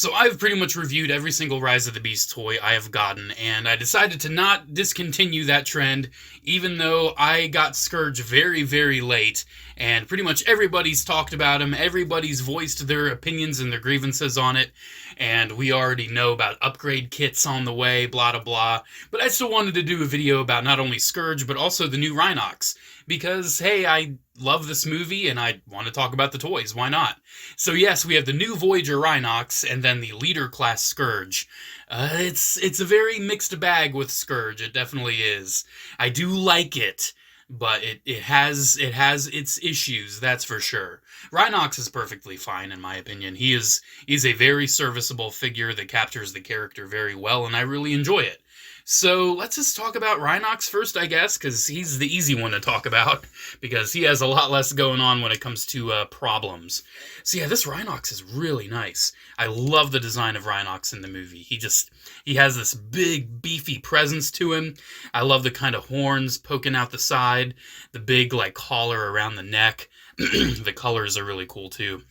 So I've pretty much reviewed every single Rise of the Beast toy I have gotten, and I decided to not discontinue that trend, even though I got Scourge very, very late, and pretty much everybody's talked about him, everybody's voiced their opinions and their grievances on it, and we already know about upgrade kits on the way, blah, blah, blah. But I still wanted to do a video about not only Scourge, but also the new Rhinox, because, hey, I love this movie, and I want to talk about the toys, why not? So yes, we have the new Voyager Rhinox, and then the leader class Scourge. It's a very mixed bag with Scourge, it definitely is. I do like it, but it has its issues, that's for sure. Rhinox is perfectly fine in my opinion. He's a very serviceable figure that captures the character very well, and I really enjoy it. So let's just talk about Rhinox first, I guess, because he's the easy one to talk about, because he has a lot less going on when it comes to problems. So yeah, this Rhinox is really nice. I love the design of Rhinox in the movie. He has this big, beefy presence to him. I love the kind of horns poking out the side, the big, like, collar around the neck. The colors are really cool, too.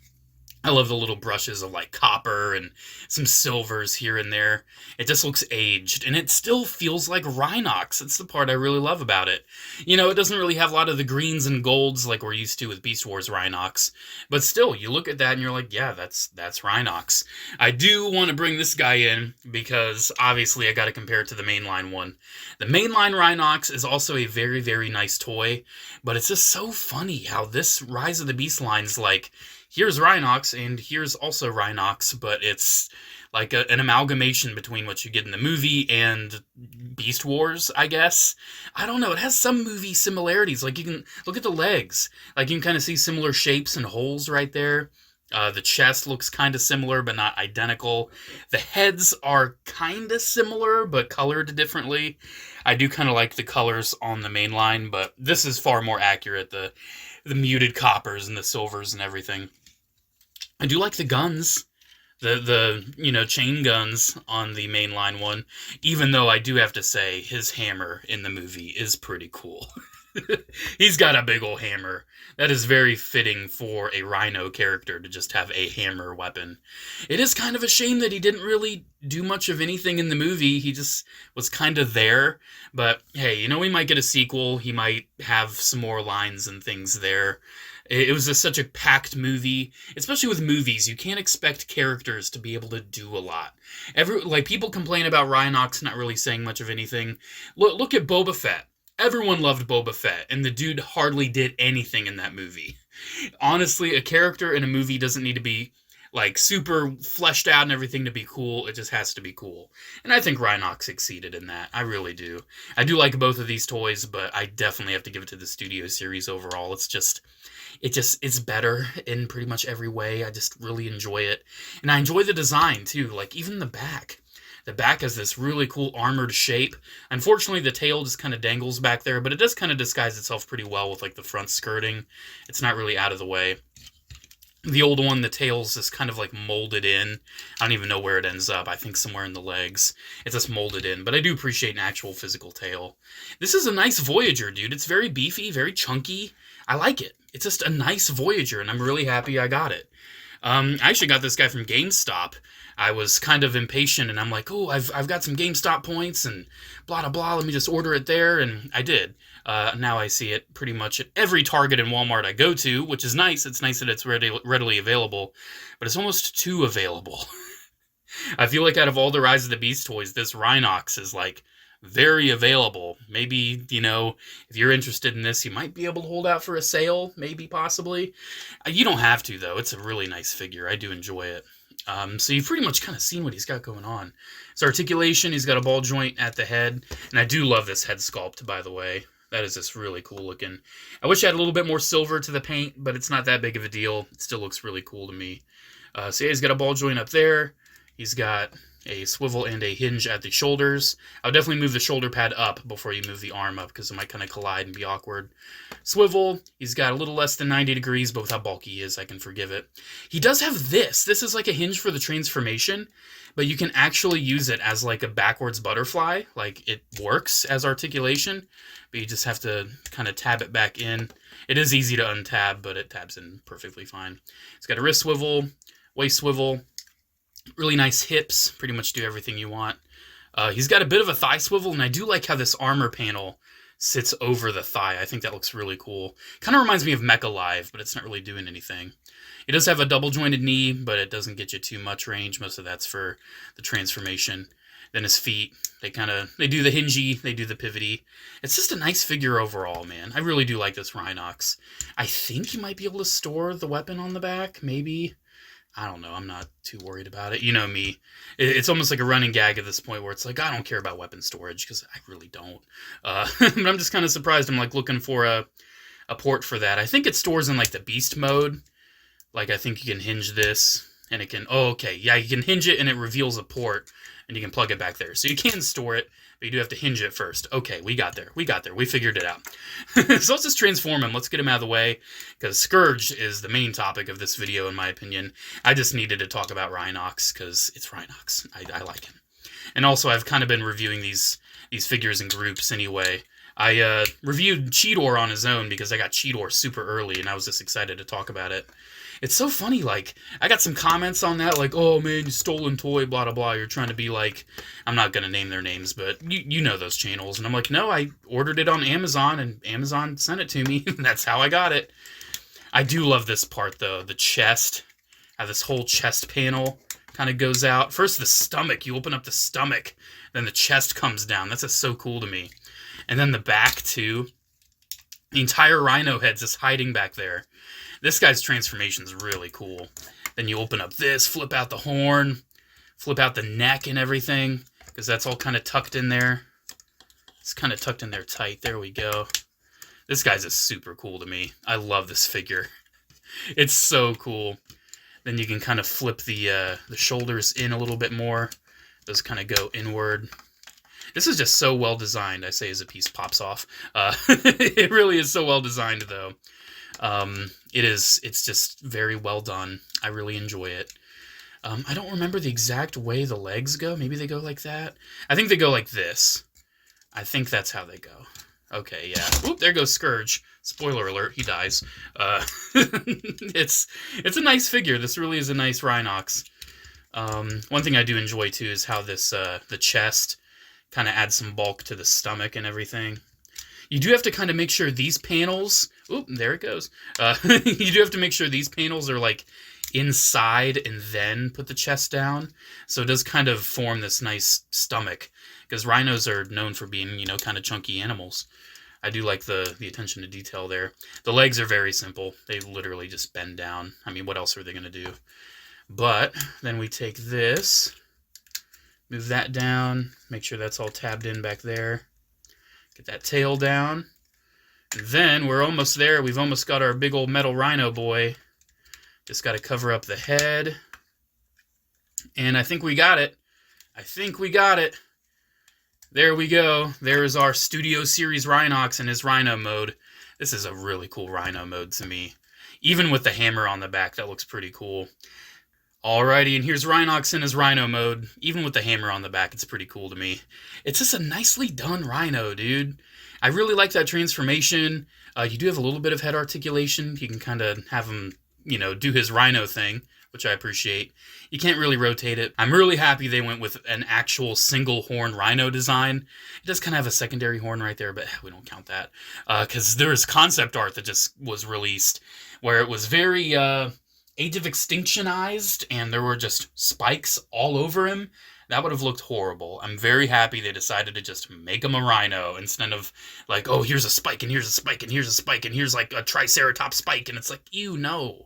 I love the little brushes of, like, copper and some silvers here and there. It just looks aged, and it still feels like Rhinox. That's the part I really love about it. You know, it doesn't really have a lot of the greens and golds like we're used to with Beast Wars Rhinox, but still, you look at that and you're like, yeah, that's Rhinox. I do want to bring this guy in because, obviously, I got to compare it to the mainline one. The mainline Rhinox is also a very, very nice toy, but it's just so funny how this Rise of the Beast line's like, here's Rhinox, and here's also Rhinox, but it's like an amalgamation between what you get in the movie and Beast Wars, I guess. I don't know, it has some movie similarities. Like, you can look at the legs. Like, you can kind of see similar shapes and holes right there. The chest looks kind of similar, but not identical. The heads are kind of similar, but colored differently. I do kind of like the colors on the main line, but this is far more accurate. The muted coppers and the silvers and everything. I do like the guns, the chain guns on the mainline one, even though I do have to say his hammer in the movie is pretty cool. He's got a big old hammer. That is very fitting for a Rhino character to just have a hammer weapon. It is kind of a shame that he didn't really do much of anything in the movie. He just was kind of there. But hey, we might get a sequel. He might have some more lines and things there. It was just such a packed movie, especially with movies. You can't expect characters to be able to do a lot. People complain about Rhinox not really saying much of anything. Look at Boba Fett. Everyone loved Boba Fett, and the dude hardly did anything in that movie. Honestly, a character in a movie doesn't need to be, like, super fleshed out and everything to be cool. It just has to be cool. And I think Rhinox succeeded in that. I really do. I do like both of these toys, but I definitely have to give it to the Studio Series overall. It's better in pretty much every way. I just really enjoy it. And I enjoy the design, too. Like, even the back. The back has this really cool armored shape. Unfortunately, the tail just kind of dangles back there, but it does kind of disguise itself pretty well with, like, the front skirting. It's not really out of the way. The old one, the tail's just kind of, like, molded in. I don't even know where it ends up. I think somewhere in the legs. It's just molded in, but I do appreciate an actual physical tail. This is a nice Voyager, dude. It's very beefy, very chunky. I like it. It's just a nice Voyager, and I'm really happy I got it. I actually got this guy from GameStop. I was kind of impatient, and I'm like, oh, I've got some GameStop points, and blah, blah, blah, let me just order it there, and I did. Now I see it pretty much at every Target and Walmart I go to, which is nice. It's nice that it's readily available, but it's almost too available. I feel like out of all the Rise of the Beast toys, this Rhinox is, like, very available. Maybe, if you're interested in this, you might be able to hold out for a sale, maybe, possibly. You don't have to, though. It's a really nice figure. I do enjoy it. So you've pretty much kind of seen what he's got going on. His articulation, he's got a ball joint at the head, and I do love this head sculpt, by the way. That is just really cool looking. I wish I had a little bit more silver to the paint, but it's not that big of a deal. It still looks really cool to me. So yeah, he's got a ball joint up there. He's got a swivel and a hinge at the shoulders. I would definitely move the shoulder pad up before you move the arm up, because it might kind of collide and be awkward. Swivel, he's got a little less than 90 degrees, but with how bulky he is, I can forgive it. He does have this. This is like a hinge for the transformation, but you can actually use it as like a backwards butterfly. Like, it works as articulation, but you just have to kind of tab it back in. It is easy to untab, but it tabs in perfectly fine. It's got a wrist swivel, waist swivel. Really nice hips, pretty much do everything you want. He's got a bit of a thigh swivel, and I do like how this armor panel sits over the thigh. I think that looks really cool. Kind of reminds me of Mecha Live, but it's not really doing anything. It does have a double jointed knee, but it doesn't get you too much range. Most of that's for the transformation. Then his feet, they do the hingy, they do the pivoty. It's just a nice figure overall, man. I really do like this Rhinox. I think you might be able to store the weapon on the back, maybe. I don't know. I'm not too worried about it. You know me. It's almost like a running gag at this point where it's like, I don't care about weapon storage, because I really don't. But I'm just kind of surprised. I'm like looking for a port for that. I think it stores in like the beast mode. Like I think you can hinge this and it can, oh, okay. Yeah, you can hinge it and it reveals a port and you can plug it back there. So you can store it, but you do have to hinge it first. Okay, we got there. We got there. We figured it out. So let's just transform him. Let's get him out of the way, because Scourge is the main topic of this video, in my opinion. I just needed to talk about Rhinox, because it's Rhinox. I like him. And also, I've kind of been reviewing these figures in groups anyway. I reviewed Cheetor on his own, because I got Cheetor super early, and I was just excited to talk about it. It's so funny, like, I got some comments on that, like, oh, man, you stolen toy, blah, blah, blah. You're trying to be like, I'm not going to name their names, but you know those channels. And I'm like, no, I ordered it on Amazon, and Amazon sent it to me. That's how I got it. I do love this part, though, the chest. How this whole chest panel kind of goes out. First, the stomach. You open up the stomach, then the chest comes down. That's just so cool to me. And then the back, too. The entire rhino head's just hiding back there. This guy's transformation is really cool. Then you open up this, flip out the horn, flip out the neck and everything, because that's all kind of tucked in there. It's kind of tucked in there tight. There we go. This guy's just super cool to me. I love this figure. It's so cool. Then you can kind of flip the shoulders in a little bit more. Those kind of go inward. This is just so well designed, I say, as a piece pops off. It really is so well designed, though. It's just very well done. I really enjoy it. I don't remember the exact way the legs go. Maybe they go like that. I think they go like this. I think that's how they go. Okay, yeah. Oop, there goes Scourge. Spoiler alert, he dies. It's a nice figure. This really is a nice Rhinox. One thing I do enjoy, too, is how this, the chest kind of adds some bulk to the stomach and everything. You do have to kind of make sure these panels... Oop, there it goes. You do have to make sure these panels are, like, inside and then put the chest down. So it does kind of form this nice stomach. Because rhinos are known for being, you know, kind of chunky animals. I do like the attention to detail there. The legs are very simple. They literally just bend down. I mean, what else are they going to do? But then we take this, move that down, make sure that's all tabbed in back there. Get that tail down. And then we're almost there. We've almost got our big old metal rhino boy. Just got to cover up the head. And I think we got it. I think we got it. There we go. There's our Studio Series Rhinox in his Rhino mode. This is a really cool Rhino mode to me. Even with the hammer on the back, that looks pretty cool. Alrighty, and here's Rhinox in his Rhino mode. Even with the hammer on the back, it's pretty cool to me. It's just a nicely done Rhino, dude. I really like that transformation. You do have a little bit of head articulation. You can kind of have him, you know, do his Rhino thing, which I appreciate. You can't really rotate it. I'm really happy they went with an actual single horn Rhino design. It does kind of have a secondary horn right there, but we don't count that. Because there is concept art that just was released where it was very Age of Extinctionized, and there were just spikes all over him. That would have looked horrible. I'm very happy they decided to just make him a rhino instead of like, oh, here's a spike, and here's a spike, and here's a spike, and here's like a triceratops spike, and it's like, no.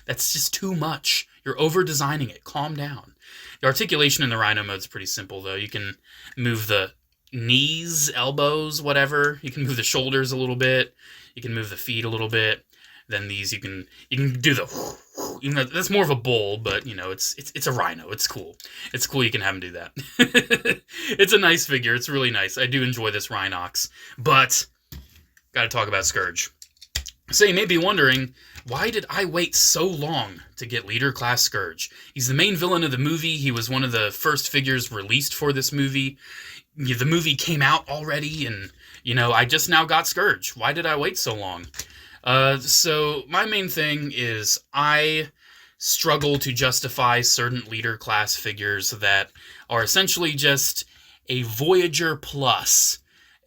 That's just too much. You're over-designing it. Calm down. The articulation in the Rhino mode is pretty simple, though. You can move the knees, elbows, whatever. You can move the shoulders a little bit. You can move the feet a little bit. Then these, you can do the... Even though that's more of a bull, but, you know, it's a rhino. It's cool. It's cool you can have him do that. It's a nice figure. It's really nice. I do enjoy this Rhinox. But, gotta talk about Scourge. So you may be wondering, why did I wait so long to get Leader Class Scourge? He's the main villain of the movie. He was one of the first figures released for this movie. The movie came out already, and, you know, I just now got Scourge. Why did I wait so long? So my main thing is I struggle to justify certain leader class figures that are essentially just a Voyager plus.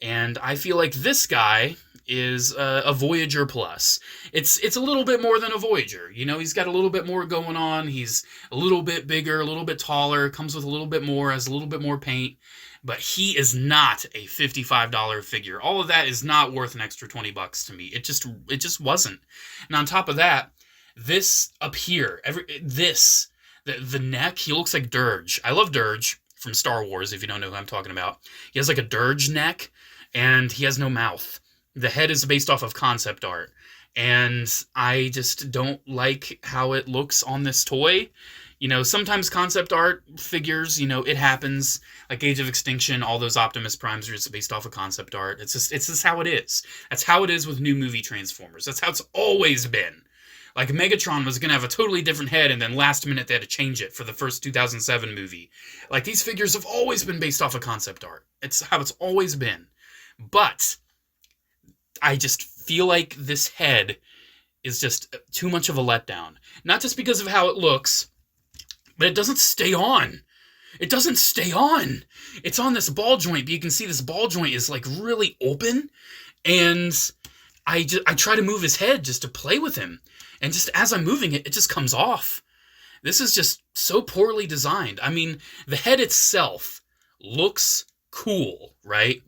And I feel like this guy is a Voyager plus. It's a little bit more than a Voyager. You know, he's got a little bit more going on. He's a little bit bigger, a little bit taller, comes with a little bit more, has a little bit more paint. But he is not a $55 figure. All of that is not worth an extra $20 to me. It just wasn't. And on top of that, this up here, the neck, he looks like Dirge. I love Dirge from Star Wars, if you don't know who I'm talking about. He has like a Dirge neck, and he has no mouth. The head is based off of concept art, and I just don't like how it looks on this toy. You know, sometimes concept art figures, you know, it happens. Like Age of Extinction, all those Optimus Primes are just based off of concept art. It's just how it is. That's how it is with new movie Transformers. That's how it's always been. Like, Megatron was going to have a totally different head, and then last minute they had to change it for the first 2007 movie. Like, these figures have always been based off of concept art. It's how it's always been. But I just feel like this head is just too much of a letdown. Not just because of how it looks, but it doesn't stay on. It doesn't stay on. It's on this ball joint, but you can see this ball joint is like really open, and I try to move his head just to play with him, and just as I'm moving it, it just comes off. This is just so poorly designed. I mean, the head itself looks cool, right?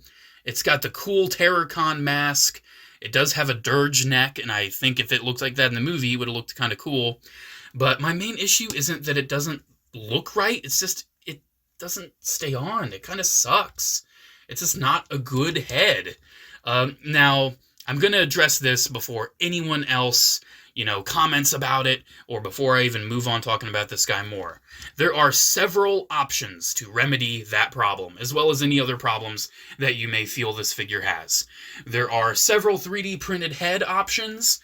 It's got the cool Terrorcon mask. It does have a Dirge neck, and I think if it looked like that in the movie, it would have looked kind of cool. But my main issue isn't that it doesn't look right. It's just, it doesn't stay on. It kind of sucks. It's just not a good head. Now, I'm going to address this before anyone else, you know, comments about it, or before I even move on talking about this guy more. There are several options to remedy that problem, as well as any other problems that you may feel this figure has. There are several 3D printed head options.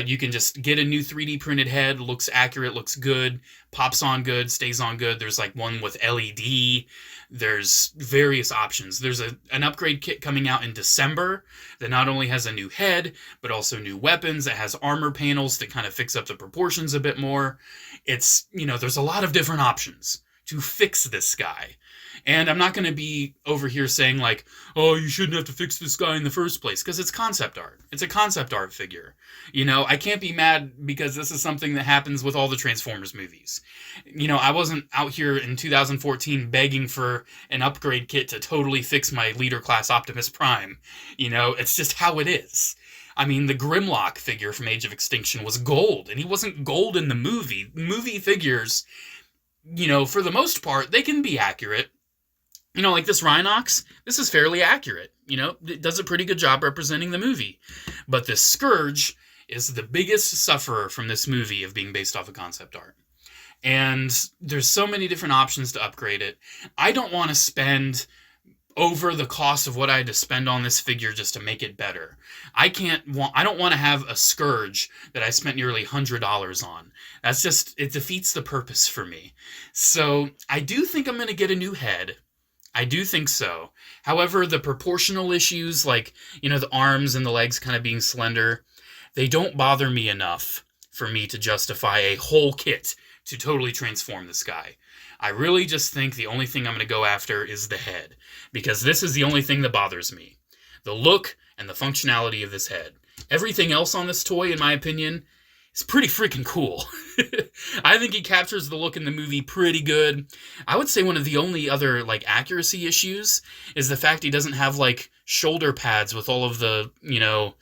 You can just get a new 3D printed head, looks accurate, looks good, pops on good, stays on good. There's like one with LED. There's various options. There's an upgrade kit coming out in December that not only has a new head, but also new weapons. That has armor panels that kind of fix up the proportions a bit more. It's, you know, there's a lot of different options to fix this guy. And I'm not going to be over here saying like, oh, you shouldn't have to fix this guy in the first place, because it's concept art. It's a concept art figure. You know, I can't be mad because this is something that happens with all the Transformers movies. You know, I wasn't out here in 2014 begging for an upgrade kit to totally fix my leader class Optimus Prime. You know, it's just how it is. I mean, the Grimlock figure from Age of Extinction was gold, and he wasn't gold in the movie. Movie figures, you know, for the most part, they can be accurate. You know, like this Rhinox, this is fairly accurate. You know, it does a pretty good job representing the movie. But this Scourge is the biggest sufferer from this movie of being based off of concept art. And there's so many different options to upgrade it. I don't want to spend over the cost of what I had to spend on this figure just to make it better. I don't want to have a Scourge that I spent nearly $100 on. That's just, it defeats the purpose for me. So I do think I'm going to get a new head. I do think so. However, the proportional issues, like, you know, the arms and the legs kind of being slender, they don't bother me enough for me to justify a whole kit to totally transform this guy. I really just think the only thing I'm going to go after is the head, because this is the only thing that bothers me. The look and the functionality of this head. Everything else on this toy, in my opinion, is pretty freaking cool. I think he captures the look in the movie pretty good. I would say one of the only other, like, accuracy issues is the fact he doesn't have, like, shoulder pads with all of the, you know,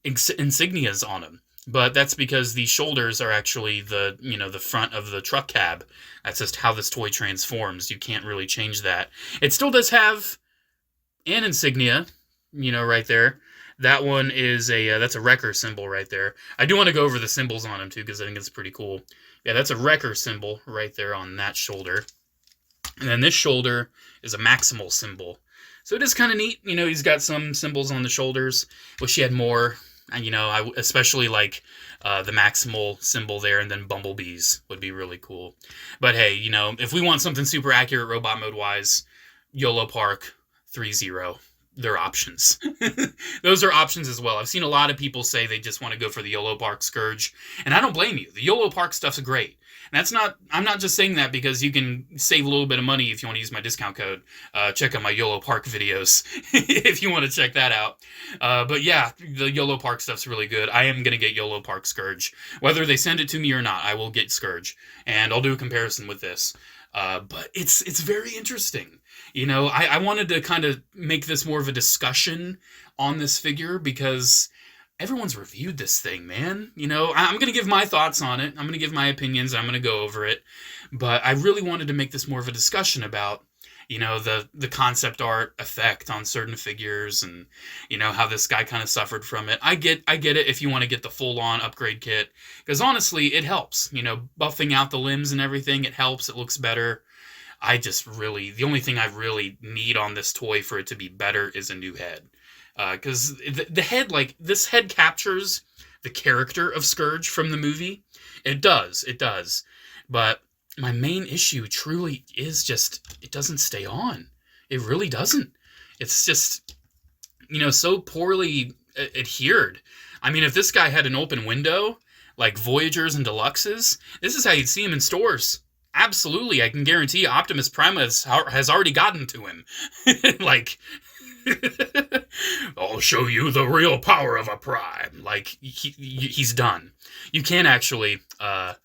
insignias on him. But that's because the shoulders are actually the, you know, the front of the truck cab. That's just how this toy transforms. You can't really change that. It still does have an insignia, you know, right there. That one is that's a wrecker symbol right there. I do want to go over the symbols on him too, because I think it's pretty cool. Yeah, that's a wrecker symbol right there on that shoulder. And then this shoulder is a maximal symbol. So it is kind of neat. You know, he's got some symbols on the shoulders. Wish he had more. And, you know, I especially like the maximal symbol there, and then bumblebees would be really cool. But hey, you know, if we want something super accurate robot mode-wise, YOLO Park 3-0. They're options. Those are options as well. I've seen a lot of people say they just want to go for the YOLO Park Scourge, and I don't blame you. The YOLO Park stuff's great. I'm not just saying that because you can save a little bit of money if you want to use my discount code. Check out my YOLO Park videos if you want to check that out. But yeah, the YOLO Park stuff's really good. I am going to get YOLO Park Scourge. Whether they send it to me or not, I will get Scourge. And I'll do a comparison with this. But it's very interesting. You know, I wanted to kind of make this more of a discussion on this figure because everyone's reviewed this thing, man. You know, I'm going to give my thoughts on it. I'm going to give my opinions. I'm going to go over it. But I really wanted to make this more of a discussion about, you know, the concept art effect on certain figures and, you know, how this guy kind of suffered from it. I get it if you want to get the full-on upgrade kit. Because honestly, it helps. You know, buffing out the limbs and everything, it helps. It looks better. The only thing I really need on this toy for it to be better is a new head. Because the head, like, this head captures the character of Scourge from the movie. It does. But my main issue truly is just, it doesn't stay on. It really doesn't. It's just, you know, so poorly adhered. I mean, if this guy had an open window, like Voyagers and Deluxes, this is how you'd see him in stores. Absolutely, I can guarantee you Optimus Prime has already gotten to him. Like, I'll show you the real power of a Prime. Like, he's done. You can actually, pop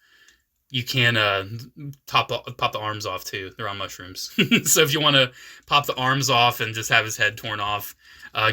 the arms off, too. They're on mushrooms. So if you want to pop the arms off and just have his head torn off,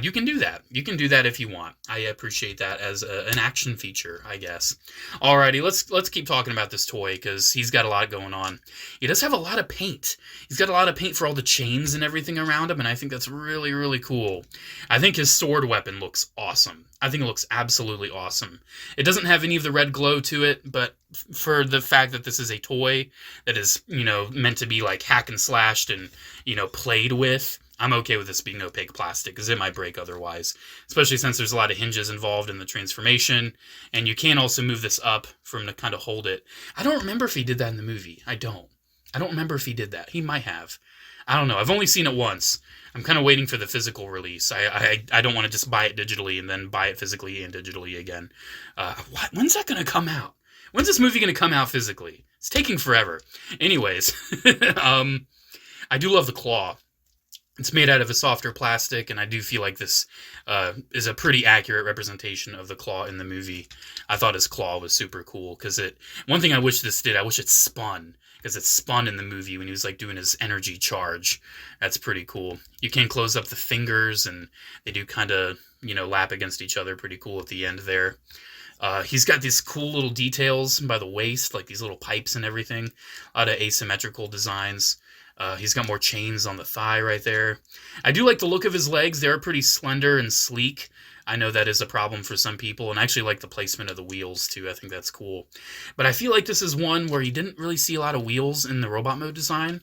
you can do that. You can do that if you want. I appreciate that as an action feature, I guess. Alrighty, let's keep talking about this toy, because he's got a lot going on. He does have a lot of paint. He's got a lot of paint for all the chains and everything around him, and I think that's really, really cool. I think his sword weapon looks awesome. I think it looks absolutely awesome. It doesn't have any of the red glow to it, but for the fact that this is a toy that is, you know, meant to be like hack and slashed and, you know, played with, I'm okay with this being opaque plastic, because it might break otherwise, especially since there's a lot of hinges involved in the transformation, and you can also move this up for him to kind of hold it. I don't remember if he did that in the movie. I don't remember if he did that. He might have. I don't know. I've only seen it once. I'm kind of waiting for the physical release. I don't want to just buy it digitally and then buy it physically and digitally again. When's that going to come out? When's this movie going to come out physically? It's taking forever. Anyways, I do love the claw. It's made out of a softer plastic, and I do feel like this is a pretty accurate representation of the claw in the movie. I thought his claw was super cool, because one thing I wish this did, I wish it spun, because it spun in the movie when he was like doing his energy charge. That's pretty cool. You can close up the fingers, and they do kind of, you know, lap against each other pretty cool at the end there. He's got these cool little details by the waist, like these little pipes and everything. A lot of asymmetrical designs. He's got more chains on the thigh right there. I do like the look of his legs. They're pretty slender and sleek. I know that is a problem for some people, and I actually like the placement of the wheels too. I think that's cool. But I feel like this is one where you didn't really see a lot of wheels in the robot mode design.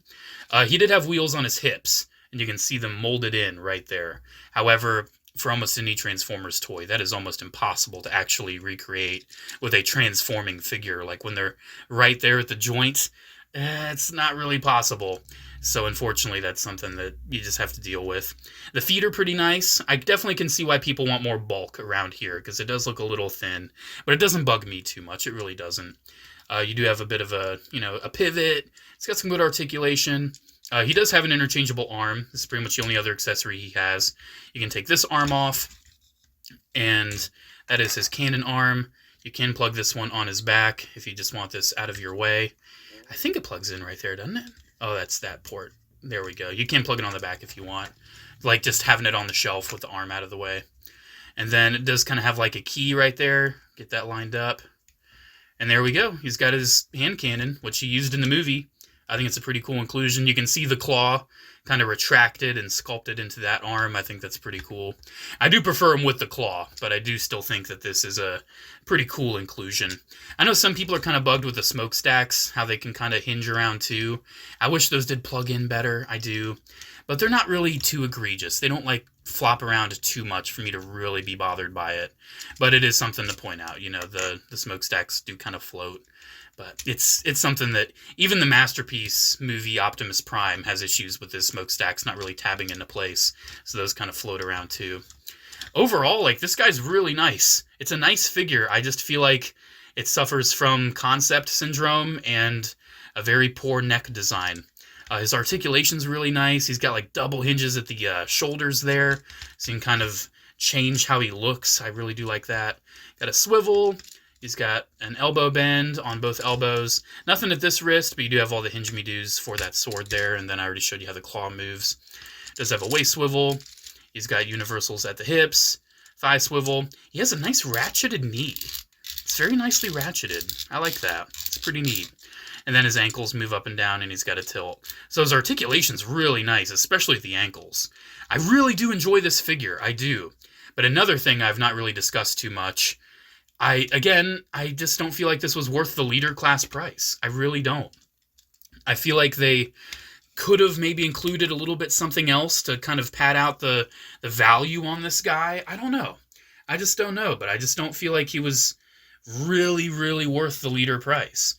He did have wheels on his hips, and you can see them molded in right there. However, for almost any Transformers toy, that is almost impossible to actually recreate with a transforming figure. Like when they're right there at the joint, it's not really possible. So unfortunately, that's something that you just have to deal with. The feet are pretty nice. I definitely can see why people want more bulk around here, because it does look a little thin, but it doesn't bug me too much. It really doesn't. You do have a bit of a pivot. It's got some good articulation. He does have an interchangeable arm. This is pretty much the only other accessory he has. You can take this arm off, and that is his cannon arm. You can plug this one on his back if you just want this out of your way. I think it plugs in right there, doesn't it? Oh, that's that port. There we go. You can plug it on the back if you want. Like just having it on the shelf with the arm out of the way. And then it does kind of have like a key right there. Get that lined up. And there we go. He's got his hand cannon, which he used in the movie. I think it's a pretty cool inclusion. You can see the claw kind of retracted and sculpted into that arm. I think that's pretty cool. I do prefer him with the claw, but I do still think that this is a pretty cool inclusion. I know some people are kind of bugged with the smokestacks, how they can kind of hinge around too. I wish those did plug in better. I do. But they're not really too egregious. They don't like flop around too much for me to really be bothered by it. But it is something to point out. You know, the smokestacks do kind of float. But it's something that even the Masterpiece movie Optimus Prime has issues with his smokestacks not really tabbing into place. So those kind of float around too. Overall, like, this guy's really nice. It's a nice figure. I just feel like it suffers from concept syndrome and a very poor neck design. His articulation's really nice. He's got like double hinges at the shoulders there, so you can kind of change how he looks. I really do like that. Got a swivel. He's got an elbow bend on both elbows. Nothing at this wrist, but you do have all the hinge-me-doos for that sword there, and then I already showed you how the claw moves. Does have a waist swivel. He's got universals at the hips, thigh swivel. He has a nice ratcheted knee. It's very nicely ratcheted. I like that. It's pretty neat. And then his ankles move up and down, and he's got a tilt. So his articulation's really nice, especially at the ankles. I really do enjoy this figure. I do. But another thing I've not really discussed too much, I just don't feel like this was worth the leader class price. I really don't. I feel like they could have maybe included a little bit something else to kind of pad out the value on this guy. I don't know. I just don't know, but I just don't feel like he was really, really worth the leader price.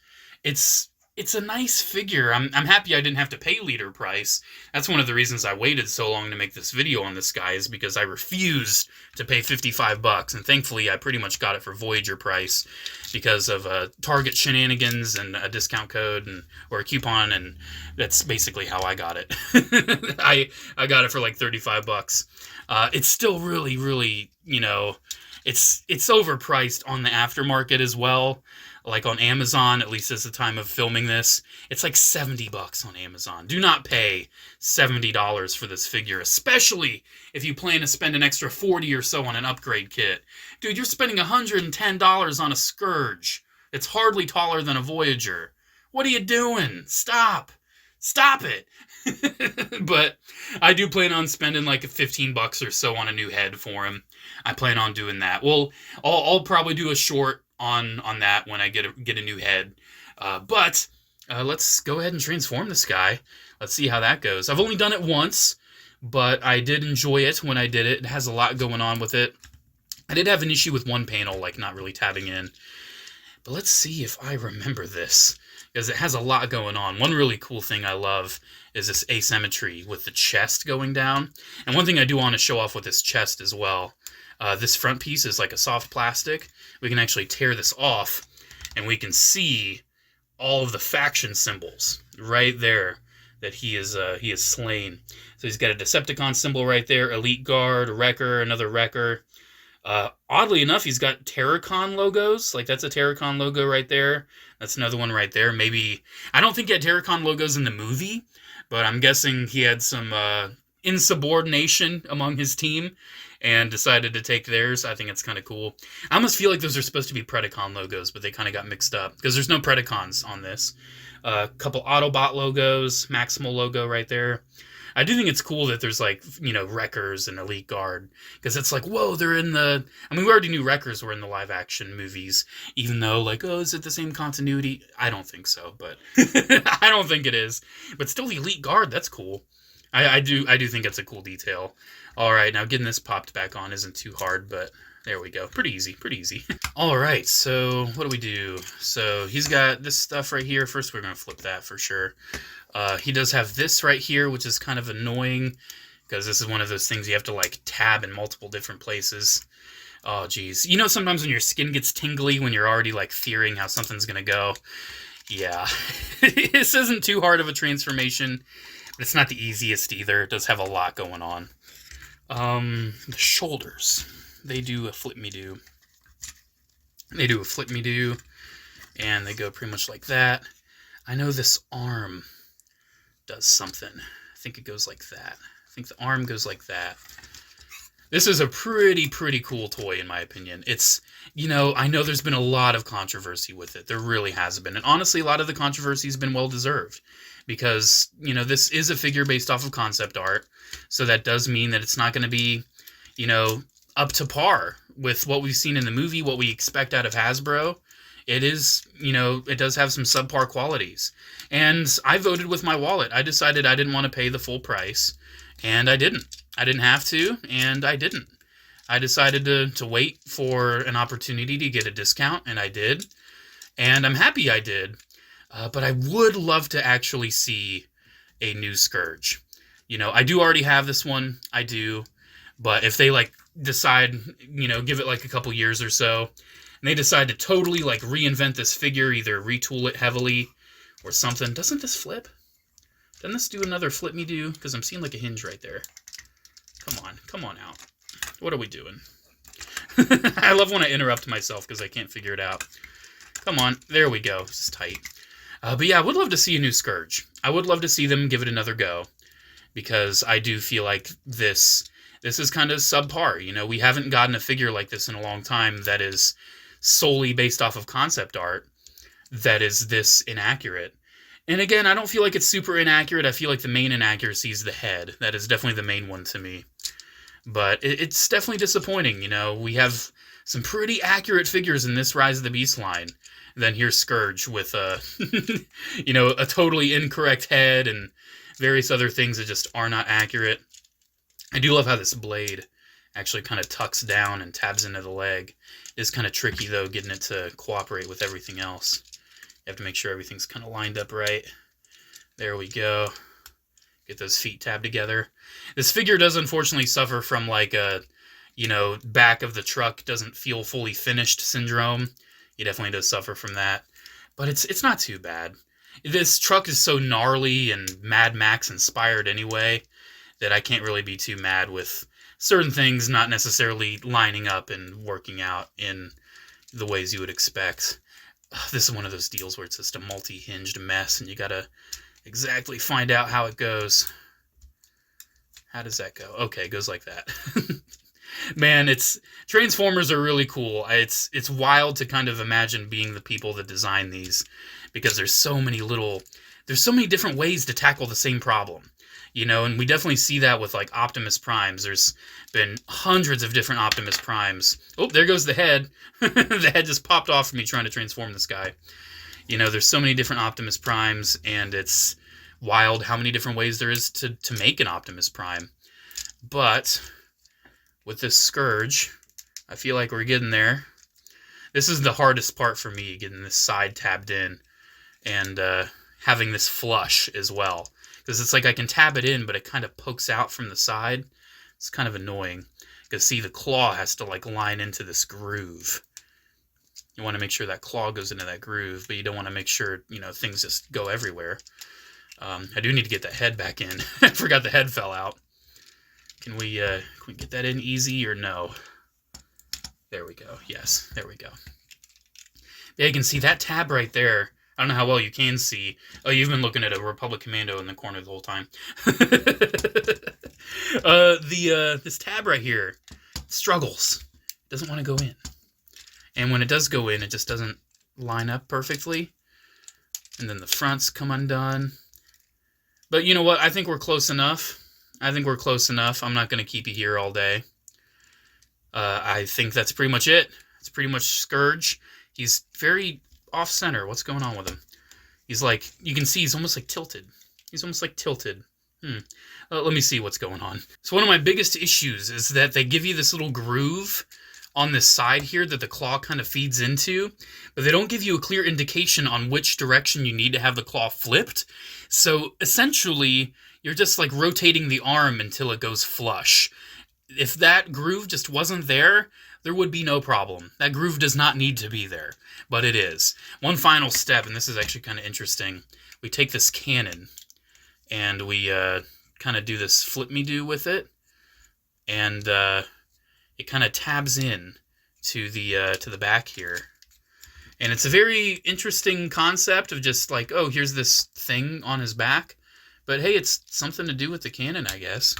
It's a nice figure. I'm happy I didn't have to pay leader price. That's one of the reasons I waited so long to make this video on this guy, is because I refused to pay $55, and thankfully I pretty much got it for Voyager price because of Target shenanigans and a discount code or a coupon, and that's basically how I got it. I got it for like $35. It's still really, really, it's overpriced on the aftermarket as well. Like on Amazon, at least as the time of filming this, it's like $70 on Amazon. Do not pay $70 for this figure, especially if you plan to spend an extra $40 or so on an upgrade kit. Dude, you're spending $110 on a Scourge. It's hardly taller than a Voyager. What are you doing? Stop. Stop it. But I do plan on spending like $15 or so on a new head for him. I plan on doing that. Well, I'll probably do a short on that when I get a new head. But let's go ahead and transform this guy. Let's see how that goes. I've only done it once, but I did enjoy it when I did it. It has a lot going on with it. I did have an issue with one panel, like not really tabbing in. But let's see if I remember this, because it has a lot going on. One really cool thing I love is this asymmetry with the chest going down. And one thing I do want to show off with this chest as well, this front piece is like a soft plastic. We can actually tear this off, and we can see all of the faction symbols right there that he is slain. So he's got a Decepticon symbol right there, Elite Guard, a Wrecker, another Wrecker. Oddly enough, he's got Terracon logos. Like, that's a Terracon logo right there. That's another one right there. Maybe, I don't think he had Terracon logos in the movie, but I'm guessing he had some insubordination among his team and decided to take theirs. I think it's kind of cool. I almost feel like those are supposed to be Predacon logos, but they kind of got mixed up because there's no Predacons on this. A couple Autobot logos, Maximal logo right there. I do think it's cool that there's like, Wreckers and Elite Guard, because it's like, whoa, they're in the, we already knew Wreckers were in the live action movies, even though like, oh, is it the same continuity? I don't think so, but I don't think it is, but still the Elite Guard, that's cool. I do think it's a cool detail. All right, now getting this popped back on isn't too hard, but there we go. Pretty easy, pretty easy. All right, so what do we do? So he's got this stuff right here. First, we're going to flip that for sure. He does have this right here, which is kind of annoying because this is one of those things you have to like tab in multiple different places. Oh, geez. Sometimes when your skin gets tingly when you're already like fearing how something's going to go. Yeah, this isn't too hard of a transformation, but it's not the easiest either. It does have a lot going on. The shoulders, they do a flip-me-do. They do a flip-me-do, and they go pretty much like that. I know this arm does something. I think it goes like that. I think the arm goes like that. This is a pretty cool toy, in my opinion. It's, I know there's been a lot of controversy with it. There really has been. And honestly, a lot of the controversy has been well-deserved. Because, this is a figure based off of concept art. So that does mean that it's not going to be, up to par with what we've seen in the movie, what we expect out of Hasbro. It is, it does have some subpar qualities. And I voted with my wallet. I decided I didn't want to pay the full price. And I didn't. I didn't have to, and I didn't. I decided to wait for an opportunity to get a discount, and I did. And I'm happy I did. But I would love to actually see a new Scourge. I do already have this one. I do. But if they, decide, give it like a couple years or so, and they decide to totally like reinvent this figure, either retool it heavily or something. Doesn't this flip? Doesn't this do another flip me do? Because I'm seeing like a hinge right there. Come on out. What are we doing? I love when I interrupt myself because I can't figure it out. Come on, there we go. This is tight. But yeah, I would love to see a new Scourge. I would love to see them give it another go, because I do feel like this is kind of subpar. We haven't gotten a figure like this in a long time that is solely based off of concept art that is this inaccurate. And again, I don't feel like it's super inaccurate. I feel like the main inaccuracy is the head. That is definitely the main one to me. But it's definitely disappointing. We have some pretty accurate figures in this Rise of the Beast line. And then here's Scourge with a, a totally incorrect head and various other things that just are not accurate. I do love how this blade actually kind of tucks down and tabs into the leg. It's kind of tricky, though, getting it to cooperate with everything else. You have to make sure everything's kind of lined up right. There we go. Get those feet tabbed together. This figure does unfortunately suffer from like a, back of the truck doesn't feel fully finished syndrome. He definitely does suffer from that. But it's not too bad. This truck is so gnarly and Mad Max inspired anyway that I can't really be too mad with certain things not necessarily lining up and working out in the ways you would expect. This is one of those deals where it's just a multi-hinged mess, and you gotta exactly find out how it goes. How does that go? Okay, it goes like that. Man, Transformers are really cool. It's wild to kind of imagine being the people that design these, because there's so many different ways to tackle the same problem. And we definitely see that with like Optimus Primes. There's been hundreds of different Optimus Primes. Oh, there goes the head. The head just popped off from me trying to transform this guy. There's so many different Optimus Primes, and it's wild how many different ways there is to make an Optimus Prime. But with this Scourge, I feel like we're getting there. This is the hardest part for me, getting this side tabbed in and having this flush as well. Because it's like I can tab it in, but it kind of pokes out from the side. It's kind of annoying. Because see, the claw has to like line into this groove. You want to make sure that claw goes into that groove, but you don't want to make sure, things just go everywhere. I do need to get that head back in. I forgot the head fell out. Can we get that in easy or no? There we go. Yes, there we go. Yeah, you can see that tab right there. I don't know how well you can see. Oh, you've been looking at a Republic Commando in the corner the whole time. This tab right here struggles. It doesn't want to go in. And when it does go in, it just doesn't line up perfectly. And then the fronts come undone. But you know what? I think we're close enough. I'm not going to keep you here all day. I think that's pretty much it. It's pretty much Scourge. He's very off-center. What's going on with him? He's like, you can see he's almost like tilted. Let me see what's going on. So one of my biggest issues is that they give you this little groove on this side here that the claw kind of feeds into, but they don't give you a clear indication on which direction you need to have the claw flipped. So essentially, you're just like rotating the arm until it goes flush. If that groove just wasn't there, there would be no problem. That groove does not need to be there, but it is. One final step, and this is actually kind of interesting. We take this cannon, and we kind of do this flip-me-do with it, and it kind of tabs in to the back here. And it's a very interesting concept of just like, oh, here's this thing on his back, but hey, it's something to do with the cannon, I guess,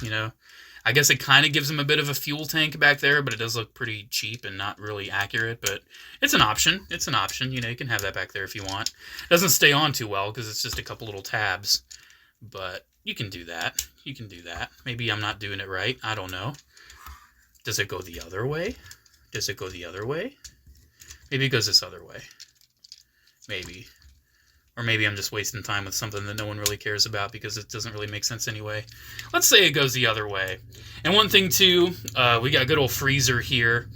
I guess it kind of gives him a bit of a fuel tank back there, but it does look pretty cheap and not really accurate, but it's an option. You can have that back there if you want. It doesn't stay on too well because it's just a couple little tabs, but you can do that. Maybe I'm not doing it right. I don't know. Does it go the other way? Maybe it goes this other way. Maybe. Or maybe I'm just wasting time with something that no one really cares about because it doesn't really make sense anyway. Let's say it goes the other way. And one thing, too, we got good old Freezer here.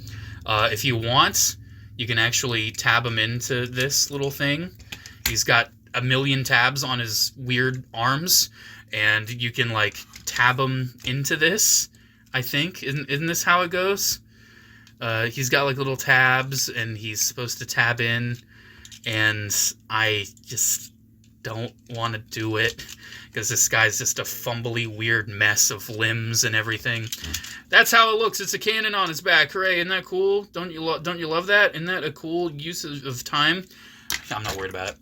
If you want, you can actually tab him into this little thing. He's got a million tabs on his weird arms, and you can, like, tab him into this, I think. Isn't this how it goes? He's got like little tabs, and he's supposed to tab in, and I just don't want to do it because this guy's just a fumbly, weird mess of limbs and everything. That's how it looks. It's a cannon on his back. Hooray! Isn't that cool? Don't you love that? Isn't that a cool use of time? I'm not worried about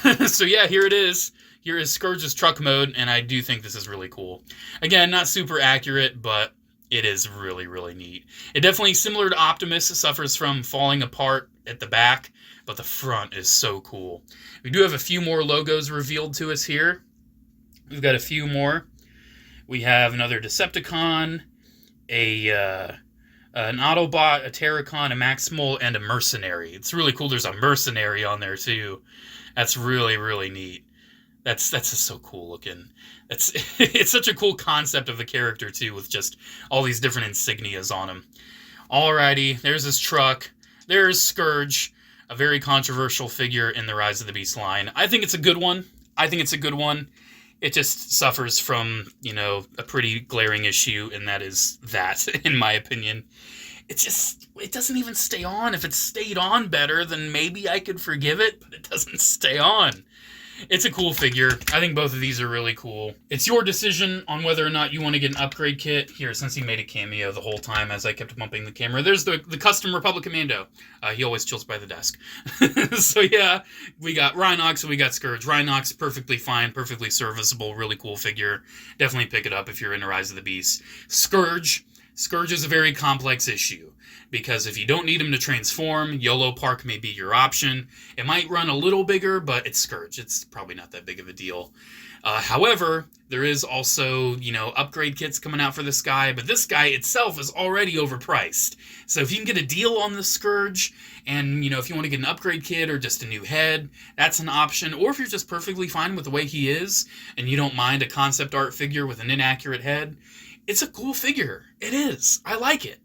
it. So yeah, here it is. Here is Scourge's truck mode, and I do think this is really cool. Again, not super accurate, but it is really, really neat. It definitely, similar to Optimus, suffers from falling apart at the back, but the front is so cool. We do have a few more logos revealed to us here. We've got a few more. We have another Decepticon, an Autobot, a Terracon, a Maximal, and a Mercenary. It's really cool. There's a Mercenary on there, too. That's really, really neat. That's just so cool looking. It's such a cool concept of the character, too, with just all these different insignias on him. Alrighty, there's his truck. There's Scourge, a very controversial figure in the Rise of the Beast line. I think it's a good one. It just suffers from, a pretty glaring issue, and that is that, in my opinion. It doesn't even stay on. If it stayed on better, then maybe I could forgive it, but it doesn't stay on. It's a cool figure. I think both of these are really cool. It's your decision on whether or not you want to get an upgrade kit. Here, since he made a cameo the whole time as I kept bumping the camera, there's the custom Republic Commando. He always chills by the desk. So yeah, we got Rhinox and we got Scourge. Rhinox, perfectly fine, perfectly serviceable, really cool figure. Definitely pick it up if you're into Rise of the Beast. Scourge is a very complex issue, because if you don't need him to transform, YOLO Park may be your option. It might run a little bigger, but it's Scourge. It's probably not that big of a deal. However, there is also, upgrade kits coming out for this guy, but this guy itself is already overpriced. So if you can get a deal on the Scourge, and, if you want to get an upgrade kit or just a new head, that's an option. Or if you're just perfectly fine with the way he is, and you don't mind a concept art figure with an inaccurate head, it's a cool figure. It is. I like it.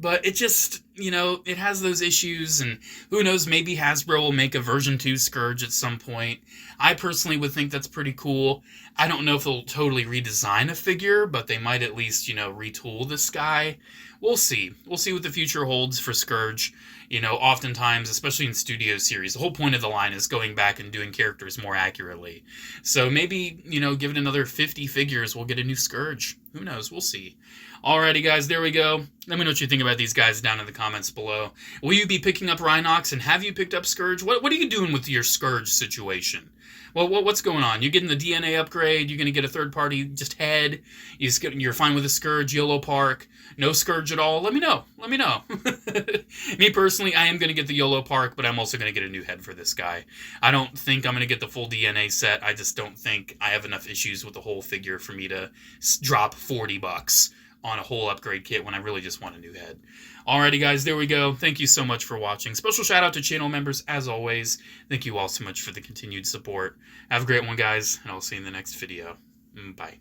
But it just, it has those issues, and who knows, maybe Hasbro will make a version 2 Scourge at some point. I personally would think that's pretty cool. I don't know if they'll totally redesign a figure, but they might at least, retool this guy. We'll see. We'll see what the future holds for Scourge. Oftentimes, especially in studio series, the whole point of the line is going back and doing characters more accurately. So maybe, give it another 50 figures, we'll get a new Scourge. Who knows? We'll see. Alrighty, guys, there we go. Let me know what you think about these guys down in the comments below. Will you be picking up Rhinox, and have you picked up Scourge? What are you doing with your Scourge situation? Well, what's going on? You getting the DNA upgrade? You're going to get a third-party just head? You're fine with a Scourge, YOLO Park? No Scourge at all? Let me know. Me personally, I am going to get the YOLO Park, but I'm also going to get a new head for this guy. I don't think I'm going to get the full DNA set. I just don't think I have enough issues with the whole figure for me to drop $40 on a whole upgrade kit when I really just want a new head. Alrighty, guys, there we go. Thank you so much for watching. Special shout out to channel members, as always. Thank you all so much for the continued support. Have a great one, guys, and I'll see you in the next video. Bye.